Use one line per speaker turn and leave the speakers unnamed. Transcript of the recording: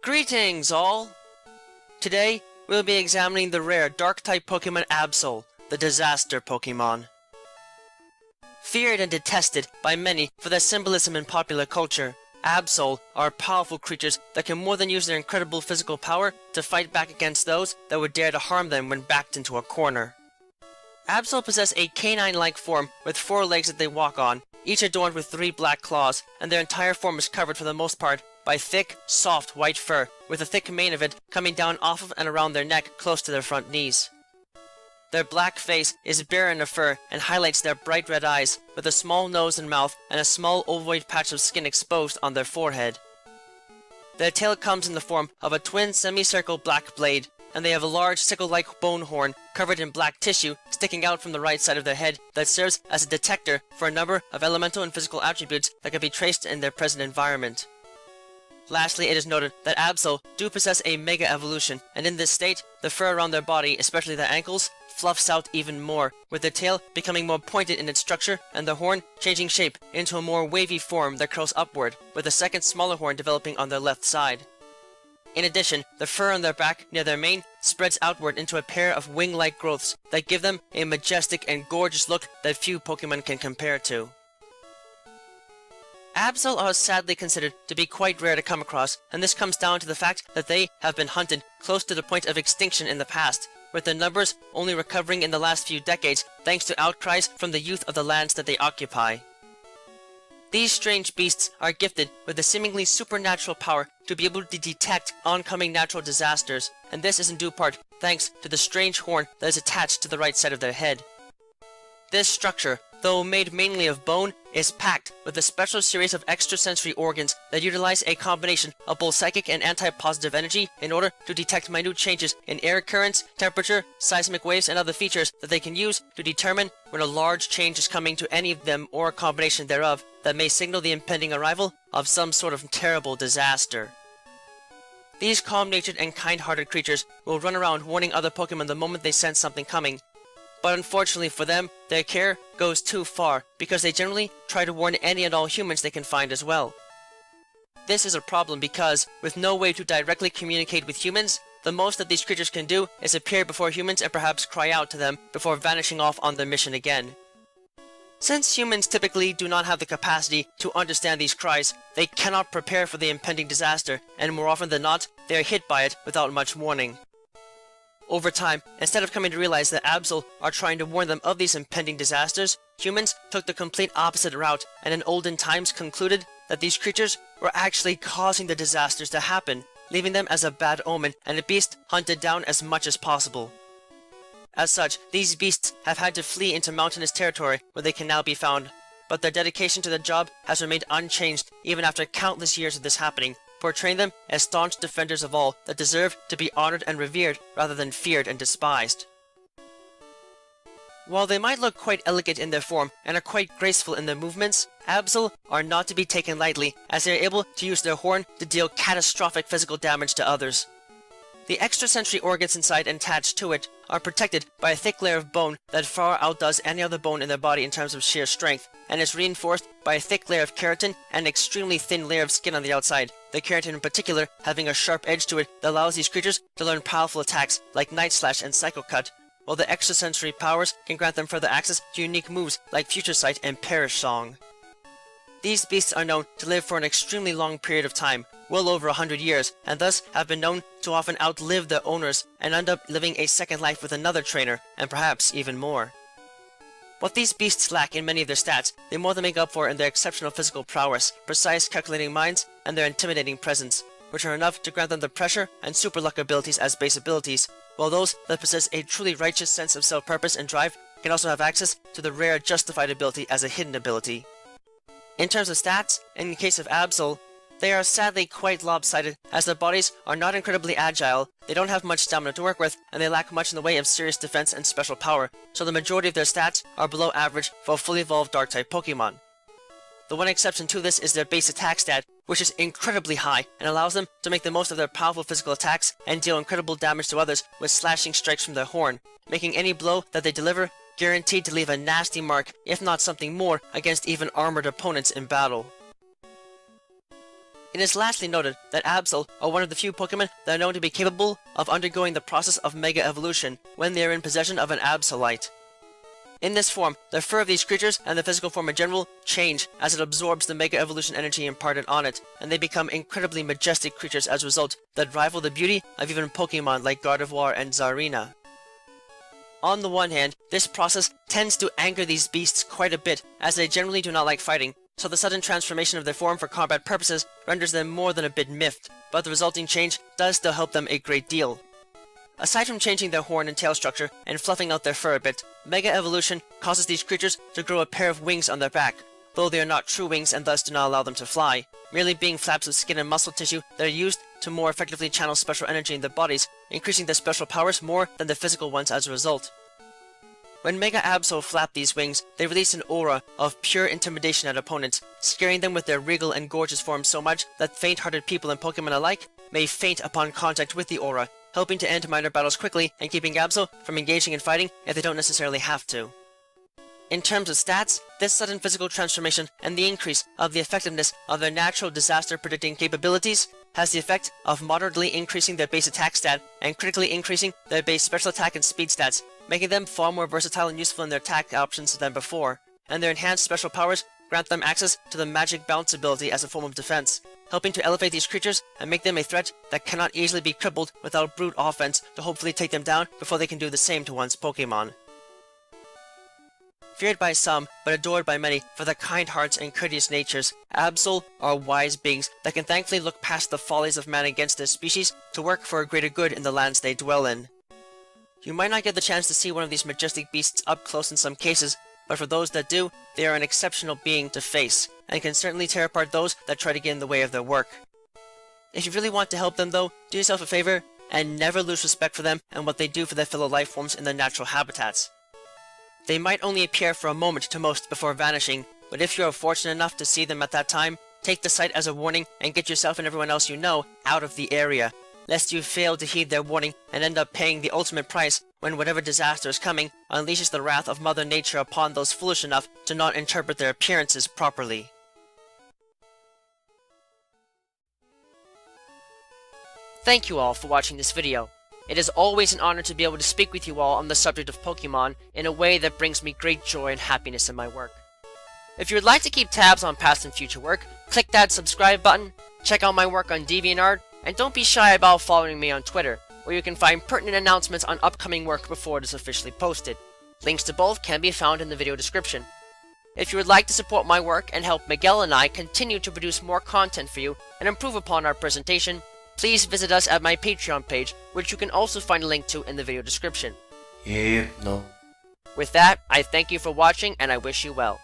Greetings all! Today, we'll be examining the rare Dark-type Pokemon Absol, the Disaster Pokémon. Feared and detested by many for their symbolism in popular culture, Absol are powerful creatures that can more than use their incredible physical power to fight back against those that would dare to harm them when backed into a corner. Absol possess a canine-like form with 4 legs that they walk on, each adorned with 3 black claws, and their entire form is covered for the most part by thick, soft white fur, with a thick mane of it coming down off of and around their neck close to their front knees. Their black face is barren of fur and highlights their bright red eyes, with a small nose and mouth and a small ovoid patch of skin exposed on their forehead. Their tail comes in the form of a twin semicircle black blade, and they have a large sickle-like bone horn covered in black tissue sticking out from the right side of their head that serves as a detector for a number of elemental and physical attributes that can be traced in their present environment. Lastly, it is noted that Absol do possess a Mega Evolution, and in this state, the fur around their body, especially their ankles, fluffs out even more, with their tail becoming more pointed in its structure and the horn changing shape into a more wavy form that curls upward, with a second smaller horn developing on their left side. In addition, the fur on their back near their mane spreads outward into a pair of wing-like growths that give them a majestic and gorgeous look that few Pokemon can compare to. Absol are sadly considered to be quite rare to come across, and this comes down to the fact that they have been hunted close to the point of extinction in the past, with their numbers only recovering in the last few decades thanks to outcries from the youth of the lands that they occupy. These strange beasts are gifted with the seemingly supernatural power to be able to detect oncoming natural disasters, and this is in due part thanks to the strange horn that is attached to the right side of their head. This structure, though made mainly of bone, is packed with a special series of extrasensory organs that utilize a combination of both psychic and anti-positive energy in order to detect minute changes in air currents, temperature, seismic waves, and other features that they can use to determine when a large change is coming to any of them or a combination thereof that may signal the impending arrival of some sort of terrible disaster. These calm-natured and kind-hearted creatures will run around warning other Pokemon the moment they sense something coming. But unfortunately for them, their care goes too far, because they generally try to warn any and all humans they can find as well. This is a problem because, with no way to directly communicate with humans, the most that these creatures can do is appear before humans and perhaps cry out to them before vanishing off on their mission again. Since humans typically do not have the capacity to understand these cries, they cannot prepare for the impending disaster, and more often than not, they are hit by it without much warning. Over time, instead of coming to realize that Absol are trying to warn them of these impending disasters, humans took the complete opposite route and in olden times concluded that these creatures were actually causing the disasters to happen, leaving them as a bad omen and a beast hunted down as much as possible. As such, these beasts have had to flee into mountainous territory where they can now be found, but their dedication to the job has remained unchanged even after countless years of this happening, portraying them as staunch defenders of all that deserve to be honored and revered rather than feared and despised. While they might look quite elegant in their form and are quite graceful in their movements, Absol are not to be taken lightly, as they are able to use their horn to deal catastrophic physical damage to others. The extrasensory organs inside and attached to it are protected by a thick layer of bone that far outdoes any other bone in their body in terms of sheer strength, and is reinforced by a thick layer of keratin and an extremely thin layer of skin on the outside, the keratin in particular having a sharp edge to it that allows these creatures to learn powerful attacks like Night Slash and Psycho Cut, while the extrasensory powers can grant them further access to unique moves like Future Sight and Perish Song. These beasts are known to live for an extremely long period of time, well over 100 years, and thus have been known to often outlive their owners and end up living a second life with another trainer, and perhaps even more. What these beasts lack in many of their stats, they more than make up for in their exceptional physical prowess, precise calculating minds, and their intimidating presence, which are enough to grant them the pressure and super luck abilities as base abilities, while those that possess a truly righteous sense of self-purpose and drive can also have access to the rare justified ability as a hidden ability. In terms of stats, in the case of Absol, they are sadly quite lopsided, as their bodies are not incredibly agile, they don't have much stamina to work with, and they lack much in the way of serious defense and special power, so the majority of their stats are below average for a fully evolved Dark-type Pokemon. The one exception to this is their base attack stat, which is incredibly high and allows them to make the most of their powerful physical attacks and deal incredible damage to others with slashing strikes from their horn, making any blow that they deliver guaranteed to leave a nasty mark, if not something more, against even armored opponents in battle. It is lastly noted that Absol are one of the few Pokemon that are known to be capable of undergoing the process of Mega Evolution when they are in possession of an Absolite. In this form, the fur of these creatures and the physical form in general change as it absorbs the Mega Evolution energy imparted on it, and they become incredibly majestic creatures as a result that rival the beauty of even Pokemon like Gardevoir and Zarina. On the one hand, this process tends to anger these beasts quite a bit, as they generally do not like fighting, so the sudden transformation of their form for combat purposes renders them more than a bit miffed, but the resulting change does still help them a great deal. Aside from changing their horn and tail structure and fluffing out their fur a bit, Mega Evolution causes these creatures to grow a pair of wings on their back, though they are not true wings and thus do not allow them to fly, merely being flaps of skin and muscle tissue that are used to more effectively channel special energy in their bodies, increasing their special powers more than the physical ones as a result. When Mega Absol flap these wings, they release an aura of pure intimidation at opponents, scaring them with their regal and gorgeous forms so much that faint-hearted people and Pokemon alike may faint upon contact with the aura, helping to end minor battles quickly and keeping Absol from engaging in fighting if they don't necessarily have to. In terms of stats, this sudden physical transformation and the increase of the effectiveness of their natural disaster predicting capabilities has the effect of moderately increasing their base attack stat and critically increasing their base special attack and speed stats, making them far more versatile and useful in their attack options than before, and their enhanced special powers grant them access to the Magic Bounce ability as a form of defense, helping to elevate these creatures and make them a threat that cannot easily be crippled without brute offense to hopefully take them down before they can do the same to one's Pokemon. Feared by some, but adored by many for their kind hearts and courteous natures, Absol are wise beings that can thankfully look past the follies of man against their species to work for a greater good in the lands they dwell in. You might not get the chance to see one of these majestic beasts up close in some cases, but for those that do, they are an exceptional being to face, and can certainly tear apart those that try to get in the way of their work. If you really want to help them though, do yourself a favor, and never lose respect for them and what they do for their fellow life forms in their natural habitats. They might only appear for a moment to most before vanishing, but if you are fortunate enough to see them at that time, take the sight as a warning and get yourself and everyone else you know out of the area, lest you fail to heed their warning and end up paying the ultimate price when whatever disaster is coming unleashes the wrath of Mother Nature upon those foolish enough to not interpret their appearances properly. Thank you all for watching this video. It is always an honor to be able to speak with you all on the subject of Pokemon in a way that brings me great joy and happiness in my work. If you would like to keep tabs on past and future work, click that subscribe button, check out my work on DeviantArt, and don't be shy about following me on Twitter, where you can find pertinent announcements on upcoming work before it is officially posted. Links to both can be found in the video description. If you would like to support my work and help Miguel and I continue to produce more content for you and improve upon our presentation, please visit us at my Patreon page, which you can also find a link to in the video description.
Yeah, no.
With that, I thank you for watching and I wish you well.